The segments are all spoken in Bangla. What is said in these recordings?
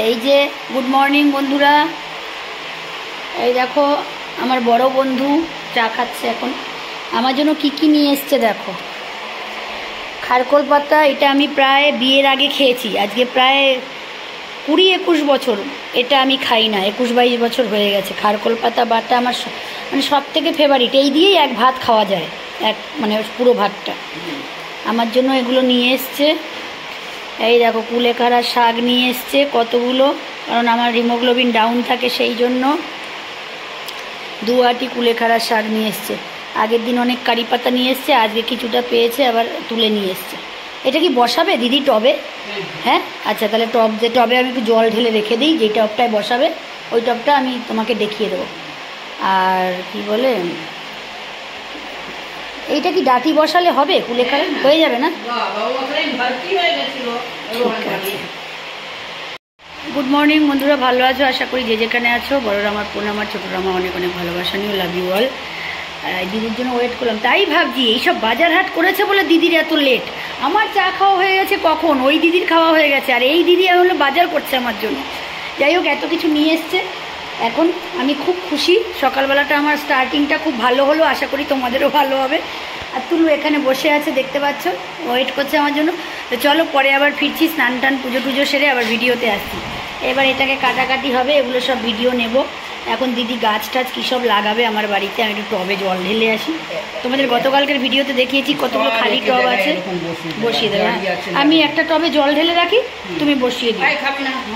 এই যে গুড মর্নিং বন্ধুরা, এই দেখো আমার বড় বন্ধু চা খাচ্ছে এখন। আমার জন্য কি কি নিয়ে এসছে দেখো। খারকোল পাতা, এটা আমি প্রায় বিয়ের আগে খেয়েছি, আজকে প্রায় 20-21 বছর এটা আমি খাই না, 21-22 বছর হয়ে গেছে। খারকোল পাতা বাটা আমার মানে সব থেকে ফেভারিট, এই দিয়েই এক ভাত খাওয়া যায়, এক মানে পুরো ভাতটা। আমার জন্য এগুলো নিয়ে এসছে। এই দেখো কুলেখাড়া শাক নিয়ে এসছে কতগুলো, কারণ আমার হিমোগ্লোবিন ডাউন থাকে সেই জন্য 2 আটি কুলেখাড়া শাক নিয়ে এসছে। আগের দিন অনেক কারি পাতা নিয়ে এসছে, আজকে কিছুটা পেয়েছে আবার তুলে নিয়ে এসছে। এটা কি বসাবে দিদি টবে? হ্যাঁ আচ্ছা, তাহলে টবে আমি একটু জল ঢেলে রেখে দিই, যেই টবটায় বসাবে ওই টবটা আমি তোমাকে দেখিয়ে দেবো। আর কি বলে, এইটা কি ডাটি বসালে হবে? কুলেখাড়া হয়ে যাবে না? গুড মর্নিং বন্ধুরা, ভালো আছো আশা করি, যে যেখানে আছো। বড়রা আমার প্রণাম, আমার ছোটরা আমার অনেক অনেক ভালোবাসা নিও, লাভ ইউ অল। দিদির জন্য ওয়েট করলাম, তাই ভাবছি এইসব বাজার হাট করেছে বলে দিদির এত লেট। আমার চা খাওয়া হয়ে গেছে কখন, ওই দিদির খাওয়া হয়ে গেছে, আর এই দিদি হলো বাজার করছে আমার জন্য। যাই হোক, এত কিছু নিয়ে এসছে, এখন আমি খুব খুশি। সকালবেলাটা আমার স্টার্টিংটা খুব ভালো হলো, আশা করি তোমাদেরও ভালো হবে। আর তুলু এখানে বসে আছে দেখতে পাচ্ছ, ওয়েট করছে আমার জন্য। তো চলো পরে আবার ফিরছি, স্নান টান পুজো টুজো সেরে আবার ভিডিওতে আসছি। এবার এটাকে কাটাকাটি হবে, এগুলো সব ভিডিও নেব। এখন দিদি গাছ টাছ কী সব লাগাবে আমার বাড়িতে, আমি একটু টবে জল ঢেলে আসি। তোমাদের গতকালকের ভিডিওতে দেখিয়েছি কতগুলো খালি টব আছে, বসিয়ে দেবে। আমি একটা টবে জল ঢেলে রাখি, তুমি বসিয়ে দিও।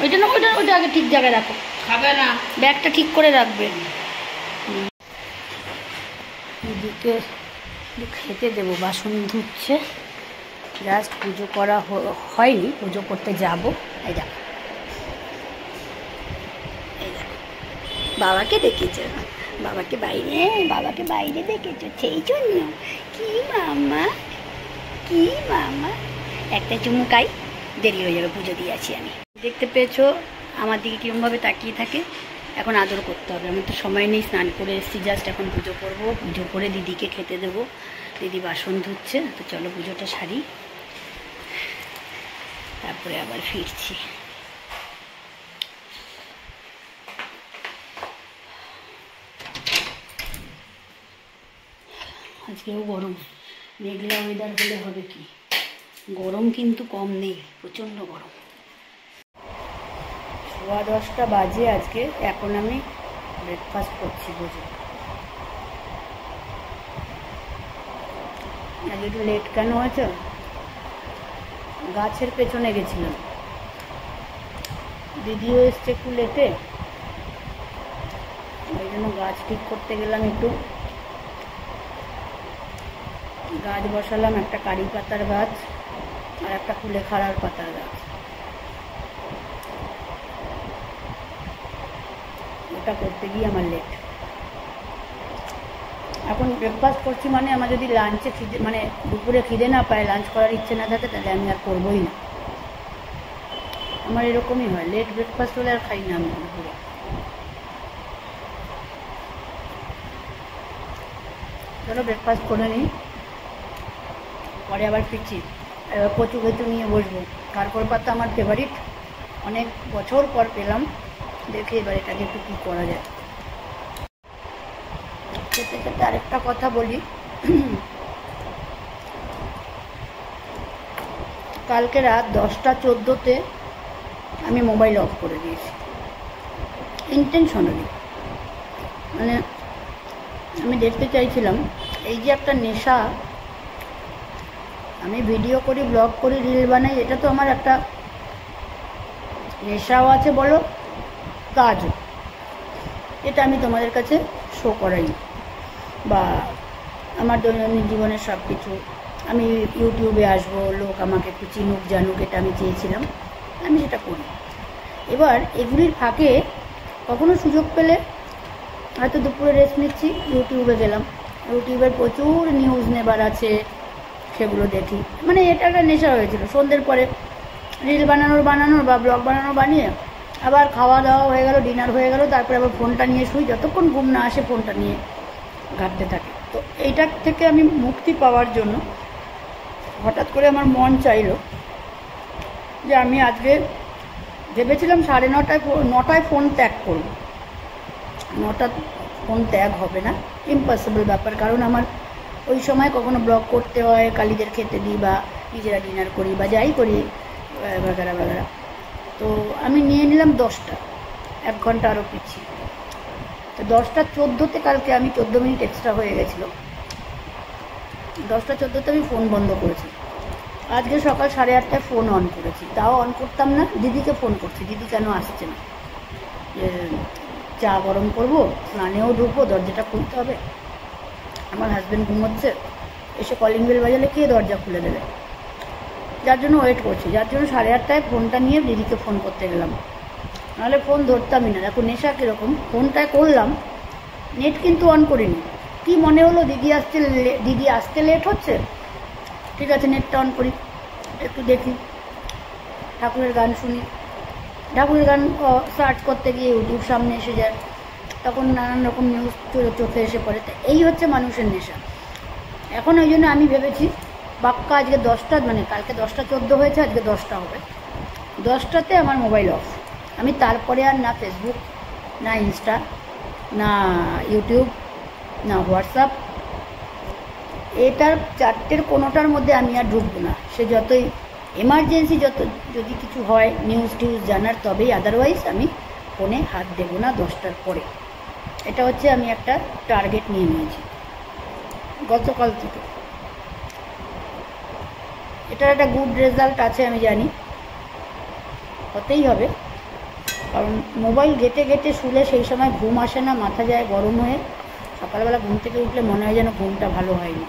ওইটা না, ওইটা আগে ঠিক জায়গায় রাখো, খাবে না, ব্যাগটা ঠিক করে রাখবে। দিদিকে খেতে দেবো, বাসন ধুচ্ছে, জাস্ট পুজো করা হয়নি, পুজো করতে যাব। এই দেখো, বাবাকে দেখেছো, বাবাকে বাইরে দেখেছো, সেই জন্য কি মামা, কি মামা, একটা চুমুকাই, দেরি হয়ে যাবে, পুজো দিয়ে আছি আমি। দেখতে পেয়েছো আমার দিকে কীরকমভাবে তাকিয়ে থাকে। এখন আদর করতে হবে, আমি তো সময় নেই, স্নান করে এসেছি, জাস্ট এখন পুজো করবো। পুজো করে দিদিকে খেতে দেবো, দিদি বাসন ধুচ্ছে। তো চলো পুজোটা সারি, তারপরে আবার ফিরছি। আজকেও গরম, মেঘলা ওয়েদার হলে হবে কি, গরম কিন্তু কম নেই, প্রচণ্ড গরম। 10:15 বাজে আজকে, এখন আমি ব্রেকফাস্ট করছি। বুঝো আজ একটু লেট কেন হয়েছে, গাছের পেছনে গেছিলাম, দিদিও এসছে একটু লেটে, ওই জন্য গাছ ঠিক করতে গেলাম। একটু গাছ বসালাম, একটা কারি পাতার গাছ আর একটা কুলেখাড়ার পাতার গাছ। ওটা করতে গিয়ে আমার লেট। এখন ব্রেকফাস্ট করছি মানে আমার যদি লাঞ্চে খিদে, মানে দুপুরে খিদে না পায়, লাঞ্চ করার ইচ্ছে না থাকে, তাহলে আমি আর করবোই না। আমার এরকমই হয়, লেট ব্রেকফাস্ট হলে আর খাই না আমি দুপুরে। চলো ব্রেকফাস্ট করে নিই, পরে আবার ফিরছি। এবার কচু নিয়ে বসবো। খারকোল পাতা আমার ফেভারিট, অনেক বছর পর পেলাম, দেখে এবার এটাকে একটু কী করা যায়। খেতে খেতে আরেকটা কথা বলি, কালকে রাত 10:14 আমি মোবাইল অফ করে দিয়েছি, ইন্টেনশনালি। মানে আমি দেখতে চাইছিলাম, এই যে একটা নেশা, আমি ভিডিও করি, ব্লগ করি, রিল বানাই, এটা তো আমার একটা নেশাও আছে বলো, কাজও। এটা আমি তোমাদের কাছে শো করাই, বা আমার দৈনন্দিন জীবনের সব কিছু। আমি ইউটিউবে আসবো, লোক আমাকে একটু চিনুক জানুক, এটা আমি চেয়েছিলাম, আমি সেটা করি। এবার এগুলির ফাঁকে কখনো সুযোগ পেলে, হয়তো দুপুরে রেস্ট নিচ্ছি, ইউটিউবে গেলাম, ইউটিউবের প্রচুর নিউজ নেবার আছে, সেগুলো দেখি। মানে এটা একটা নেশা হয়েছিল, সন্ধ্যের পরে রিল বানানোর বা ব্লগ বানানোর বানিয়ে, আবার খাওয়া দাওয়া হয়ে গেল, ডিনার হয়ে গেল, তারপরে আবার ফোনটা নিয়ে শুই, যতক্ষণ ঘুম না আসে ফোনটা নিয়ে ঘাঁটতে থাকে। তো এইটার থেকে আমি মুক্তি পাওয়ার জন্য হঠাৎ করে আমার মন চাইলো যে আমি আজকে ভেবেছিলাম 9:30 9টায় ফোন ত্যাগ করব, 9টা ফোন ত্যাগ হবে না, ইম্পসিবল ব্যাপার। কারণ আমার ওই সময় কখনো ব্লগ করতে হয়, কালীদের খেতে দিই বা নিজেরা ডিনার করি বা যাই করি বাগারা বাগারা। তো আমি নিয়ে নিলাম 10টা, 1 ঘন্টা আরও পিছিয়ে। তো 10:14-তে কালকে আমি 14 মিনিট এক্সট্রা হয়ে গেছিলো, 10:14-তে আমি ফোন বন্ধ করেছি। আজকে সকাল 8:30টায় ফোন অন করেছি, তাও অন করতাম না, দিদিকে ফোন করছি, দিদি কেন আসছে না, চা গরম করবো, স্নানেও ঢুকবো, দরজাটা খুলতে হবে, আমার হাজব্যান্ড ঘুমোচ্ছে, এসে কলিং বেল বাজালে কে দরজা খুলে দেবে, যার জন্য ওয়েট করছি, যার জন্য 8:30টায় ফোনটা নিয়ে দিদিকে ফোন করতে গেলাম, নাহলে ফোন ধরতামই না। দেখো নেশা কীরকম, ফোনটায় করলাম, নেট কিন্তু অন করিনি। কি মনে হলো দিদি আসতে লেট হচ্ছে, ঠিক আছে নেটটা অন করি, একটু দেখি, ঠাকুরের গান শুনি, ঠাকুরের গান সার্চ করতে গিয়ে ইউটিউব সামনে এসে যায়, তখন নানান রকম নিউজ চোখে এসে পড়ে। তো এই হচ্ছে মানুষের নেশা। এখন ওই জন্য আমি ভেবেছি বাক্কা আজকে 10টা, মানে কালকে 10:14 হয়েছে, আজকে 10টা হবে, 10টাতে আমার মোবাইল অফ। আমি তারপরে আর না ফেসবুক, না ইনস্টা, না ইউটিউব, না হোয়াটসঅ্যাপ, এটার 4টের কোনোটার মধ্যে আমি আর ঢুকবো না। সে যতই এমার্জেন্সি, যদি কিছু হয় নিউজ টিউজ জানার, তবেই, আদারওয়াইজ আমি ফোনে হাত দেবো না 10টার পরে। এটা হচ্ছে আমি একটা টার্গেট নিয়ে নিয়েছি গতকাল থেকে। এটার একটা গুড রেজাল্ট আছে আমি জানি, হতেই হবে, কারণ মোবাইল ঘেটে ঘেটে শুলে সেই সময় ঘুম আসে না, মাথা যায় গরম হয়ে, সকালবেলা ঘুম থেকে উঠলে মনে হয় যেন ঘুমটা ভালো হয়নি,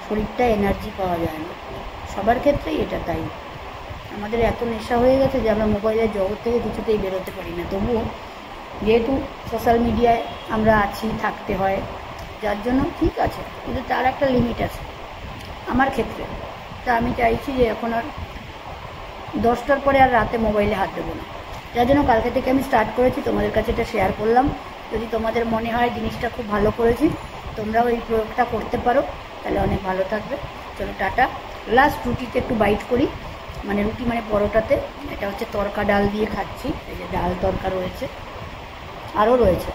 শরীরটা এনার্জি পাওয়া যায় না, সবার ক্ষেত্রেই এটা তাই। আমাদের এত নেশা হয়ে গেছে যে আমরা মোবাইলের জগৎ থেকে কিছুতেই বেরোতে পারি না। তবুও যেহেতু সোশ্যাল মিডিয়ায় আমরা আছি, থাকতে হয়, যার জন্য ঠিক আছে, কিন্তু তার একটা লিমিট আছে আমার ক্ষেত্রে। তা আমি চাইছি যে এখন আর 10টার পরে আর রাতে মোবাইলে হাত দেবো না, যার জন্য কালকে থেকে আমি স্টার্ট করেছি, তোমাদের কাছে এটা শেয়ার করলাম। যদি তোমাদের মনে হয় জিনিসটা খুব ভালো করেছি, তোমরাও এই প্রয়োগটা করতে পারো, তাহলে অনেক ভালো থাকবে। চলো টাটা। লাস্ট রুটিতে একটু বাইট করি, মানে রুটি মানে পরোটাতে, এটা হচ্ছে তরকা ডাল দিয়ে খাচ্ছি, এই যে ডাল তরকা রয়েছে, আরও রয়েছে,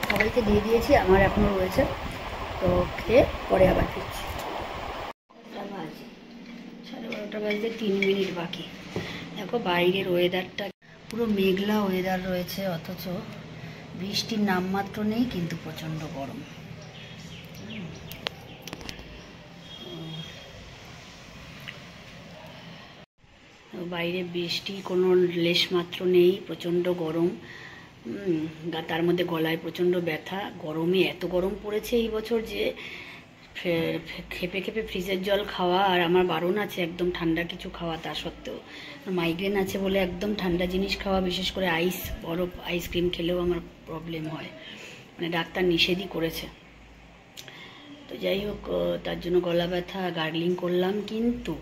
সবাইকে দিয়ে দিয়েছি, আমার এখনও রয়েছে। তো খেয়ে পরে আবার ফিরছি। 12:30 বাজতে 3 মিনিট বাকি। দেখো বাইরের ওয়েদারটা পুরো মেঘলা ওয়েদার রয়েছে, অথচ বৃষ্টির নামমাত্র নেই, কিন্তু প্রচণ্ড গরম। বাইরে বৃষ্টি কোনো লেশমাত্র নেই, প্রচণ্ড গরম, তার মধ্যে গলায় প্রচণ্ড ব্যথা, গরমে এত গরম পড়েছে এই বছর যে খেপে খেপে ফ্রিজের জল খাওয়া, আর আমার বারণ আছে একদম ঠান্ডা কিছু খাওয়া, তা সত্ত্বেও মাইগ্রেন আছে বলে একদম ঠান্ডা জিনিস খাওয়া, বিশেষ করে বরফ আইসক্রিম খেলেও আমার প্রবলেম হয়, মানে ডাক্তার নিষেধই করেছে। তো যাই হোক, তার জন্য গলা ব্যথা, গার্গলিং করলাম, কিন্তু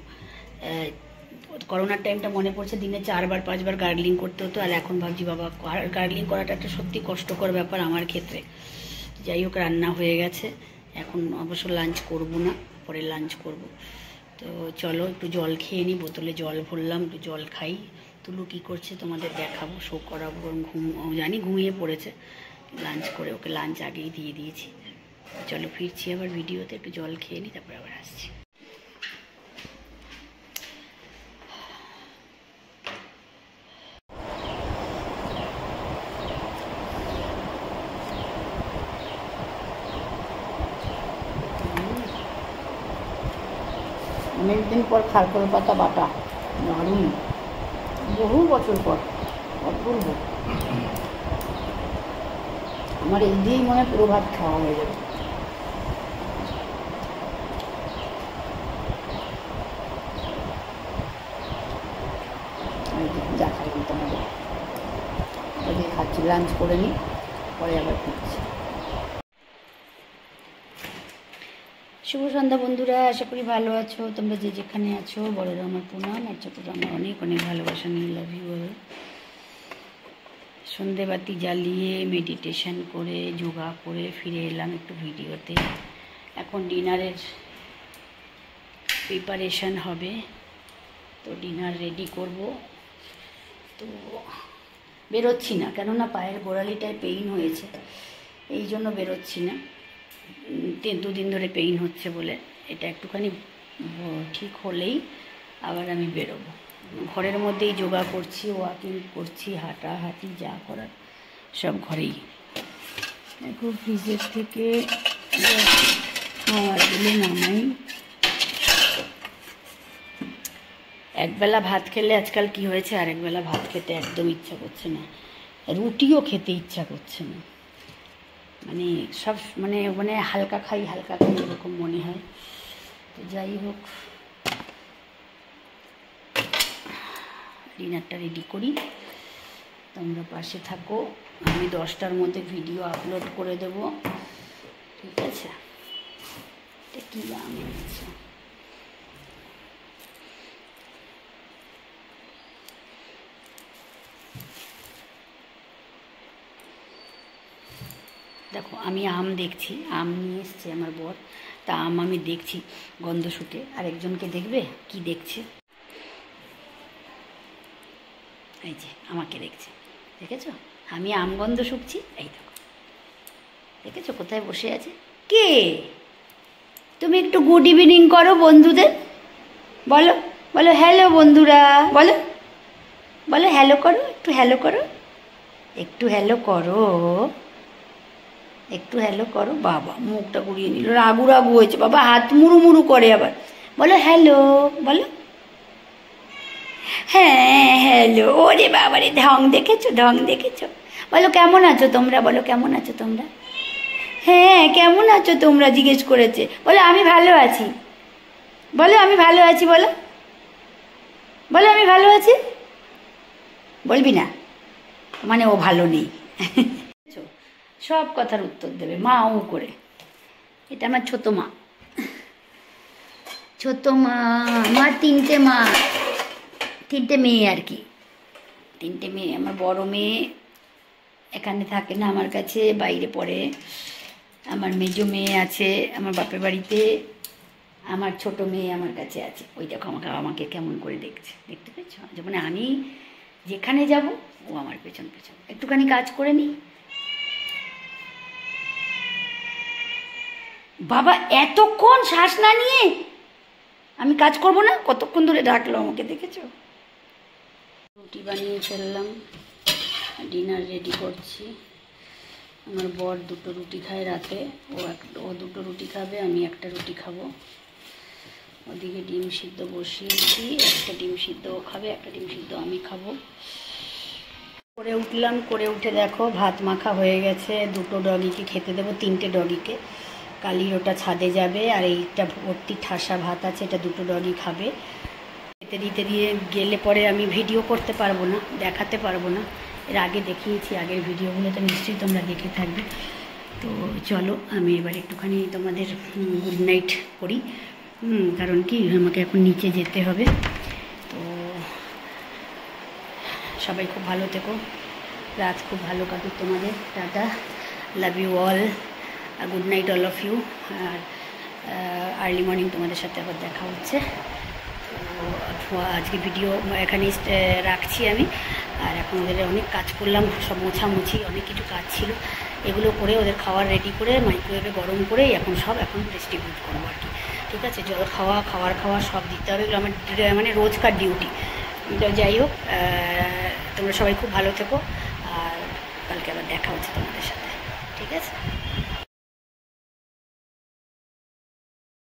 করোনার টাইমটা মনে পড়ছে, দিনে 4বার 5বার গার্গলিং করতে হতো, আর এখন ভাবছি বাবা গার্গলিং করাটা একটা সত্যি কষ্টকর ব্যাপার আমার ক্ষেত্রে। যাই হোক, রান্না হয়ে গেছে, এখন অবশ্য লাঞ্চ করব না, পরে লাঞ্চ করব। তো চলো একটু জল খেয়ে নিই, বোতলে জল ভরলাম, একটু জল খাই। তুলু কী করছে তোমাদের দেখাবো, শো করাবো, জানি ঘুমিয়ে পড়েছে, লাঞ্চ করে ওকে লাঞ্চ আগেই দিয়ে দিয়েছি। চলো ফিরছি আবার ভিডিওতে, একটু জল খেয়ে নিই, তারপরে আবার আসছি। অনেকদিন পর খারকোল পাতা বাটা, দারুণ, বহু বছর পর, অপূর্ব। আমার এই দিয়েই মনে হয় পুরো ভাত খাওয়া হয়ে যাবে। যা খাই তোমাদের ওদিকে খাচ্ছি, লাঞ্চ করে নিই, পরে আবার ফিরছি। শুভ সন্ধ্যা বন্ধুরা, আশা করি ভালো আছো। তোমরা যে যেখানে আছো, বড়রা আমার প্রণাম, আর ছোটরা আমার অনেক অনেক ভালোবাসা নিয়ে লাভ ইউ অল। সন্ধেবাতি জ্বালিয়ে মেডিটেশন করে যোগা করে ফিরে এলাম একটু ভিডিওতে। এখন ডিনারের প্রিপারেশান হবে, তো ডিনার রেডি করব। তো বেরোচ্ছি না, কেননা পায়ের গোড়ালিটায় পেইন হয়েছে, এই জন্য বেরোচ্ছি না। 2 দিন ধরে পেইন হচ্ছে বলে, এটা একটুখানি ঠিক হলেই আবার আমি বেরোবো। ঘরের মধ্যেই যোগা করছি, ওয়াকিং করছি, হাঁটাহাঁটি যা করার সব ঘরেই। দেখো ফ্রিজের থেকে খাবারগুলো নামাই। একবেলা ভাত খেলে আজকাল কি হয়েছে, আরেকবেলা ভাত খেতে একদম ইচ্ছা করছে না, রুটিও খেতে ইচ্ছা করছে না, মানে সব মানে মানে হালকা খাই এরকম মনে হয়। তো যাই হোক, ডিনারটা রেডি করি, তোমরা পাশে থাকো। আমি 10টার মধ্যে ভিডিও আপলোড করে দেব, ঠিক আছে? এটা কি দাম হচ্ছে? দেখো আমি আম দেখছি, আম নিয়ে এসছে আমার বর, তা আম আমি দেখছি গন্ধ শুকে। আরেকজনকে দেখবে কি দেখছে, এই যে আমাকে দেখছে, দেখেছো? আমি আম গন্ধ শুকছি, এই দেখো, দেখেছো কোথায় বসে আছে? কে? তুমি একটু গুড ইভিনিং করো বন্ধুদের, বলো বলো হ্যালো বন্ধুরা, বলো বলো হ্যালো করো, একটু হ্যালো করো, একটু হ্যালো করো, একটু হ্যালো করো। বাবা মুখটা ঘুরিয়ে নিল, রাগু রাগু হয়েছে বাবা, হাত মুড়ু মুড়ু করে আবার। বলো হ্যালো, বলো হ্যাঁ হ্যালো। ওরে বাবা রে, ঢং দেখেছো, ঢং দেখেছো? বলো কেমন আছো তোমরা, বলো কেমন আছো তোমরা? হ্যাঁ কেমন আছো তোমরা জিজ্ঞেস করেছে। বলো আমি ভালো আছি, বলো আমি ভালো আছি, বলো বলো আমি ভালো আছি। বলবি না মানে ও ভালো নেই, সব কথার উত্তর দেবে মা ও করে। এটা আমার ছোট মা, ছোট মা। আমার 3টে মা, 3টে মেয়ে আর কি, 3টে মেয়ে। আমার বড় মেয়ে এখানে থাকে না, আমার কাছে বাইরে পড়ে। আমার মেজো মেয়ে আছে আমার বাপের বাড়িতে, আমার ছোট মেয়ে আমার কাছে আছে। ওই দেখো আমাকে কেমন করে দেখছে, দেখতে পেয়েছো? মানে আমি যেখানে যাব ও আমার পেছন পেছন। একটুখানি কাজ করে নিই। বাবা এতক্ষণ শ্বাস না নিয়ে আমি কাজ করব না, কতক্ষণ ধরে ডাকলো আমাকে, দেখেছো? রুটি বানিয়ে ফেললাম, ডিনার রেডি করছি। আমার বর 2টো রুটি খায় রাতে, ও 2টো রুটি খাবে, আমি একটা রুটি খাবো। ওদিকে ডিম সিদ্ধ বসিয়েছি, একটা ডিম সিদ্ধ ও খাবে, একটা ডিম সিদ্ধ আমি খাবো। করে উঠলাম, করে উঠে দেখো ভাত মাখা হয়ে গেছে। 2টো ডগিকে খেতে দেবো, 3টে ডগিকে। কালির ওটা ছাদে যাবে, আর এইটা ভর্তি ঠাসা ভাত আছে, এটা 2টো ডগি খাবে। খেতে দিতে দিয়ে গেলে পরে আমি ভিডিও করতে পারবো না, দেখাতে পারবো না। এর আগে দেখিয়েছি, আগের ভিডিওগুলো তো নিশ্চয়ই তোমরা দেখে থাকবে। তো চলো আমি এবার একটুখানি তোমাদের গুড নাইট করি, কারণ কি আমাকে এখন নিচে যেতে হবে। তো সবাই খুব ভালো থেকো, রাত খুব ভালো কাটুক তোমাদের। Tata, love you all, good night all of you. আর আর্লি মর্নিং তোমাদের সাথে আবার দেখা হচ্ছে। তো আজকে ভিডিও এখানেই রাখছি আমি। আর এখন ওদের অনেক কাজ করলাম, সব মোছামুছি, অনেক কিছু কাজ ছিল, এগুলো করে ওদের খাবার রেডি করে মাইক্রোওয়েভে গরম করেই এখন ডিস্ট্রিবিউট করবো আর কি। ঠিক আছে, জল খাওয়া, খাওয়া সব দিতে হবে, এগুলো আমার মানে রোজকার ডিউটি। যাই হোক, তোমরা সবাই খুব ভালো থেকো, আর কালকে আবার দেখা হচ্ছে তোমাদের সাথে, ঠিক আছে?